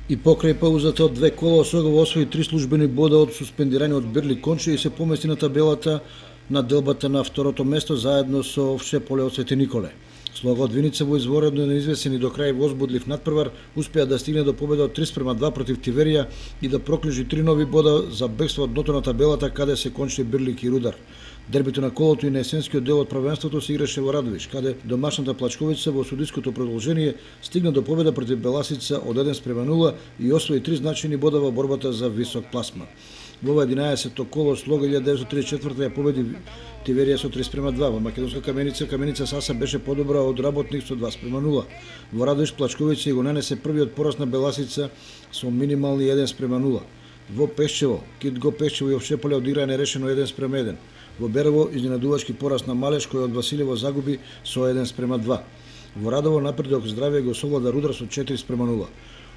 И покрај паузата од две кола Осогово освои 3 службени бода од суспендираниот Бирли Конче и се помести на табелата на делбата на второто место заедно со Овче поле од Свети Николе. Слога од Виница во изворедно неизвестен и до крај возбудлив надпревар успеа да стигне до победа од 3:2 против Тиверија и да проклижи 3 нови бода за бегство од дното на табелата каде се кончи Бирлик и Рудар. Дербито на колото и на есенскиот дел од првенството се играше во Радовиш, каде домашната Плачковица во судиското продолжение стигна до победа против Беласица од 1:0 и освои 3 значајни бода во борбата за висок пласман. Во 11-то коло Слога 1934 ја победи Тиверија со 3:2. Во македонска Каменица Саса беше подобра од Работник со 2:0. Во Радовиш Плачковица го нанесе првиот пораз на Беласица со минимални 1:0. Во Пешчево, Кит го Пешчево и Овчеполе одиграа нерешено 1:1. Во Берово изненадувачки пораз на Малеш кој од Василево загуби со 1:2. Во Радово напредок здравје го совлада Рудар со 4:0.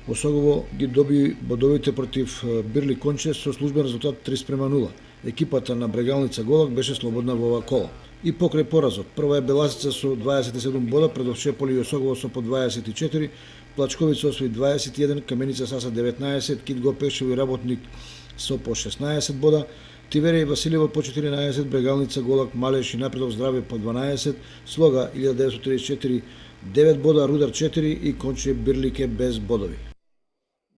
Осогово ги доби бодовите против Бирли Конче со службен резултат 3:0. Екипата на Брегалница Голак беше слободна во ова коло. И покрај поразот, прва е Беласица со 27 бода, пред Овчеполе и Осогово со по 24, Плачковица освои 21, Каменица Саса 19, Кит го Пешчево и Работник со по 16 бода, Тиверија и Василево по 14, Брегалница Голак, Малеш и Напредок здравје по 12, Слога 1934 9 бода, Рудар 4 и Конче Бирлике без бодови.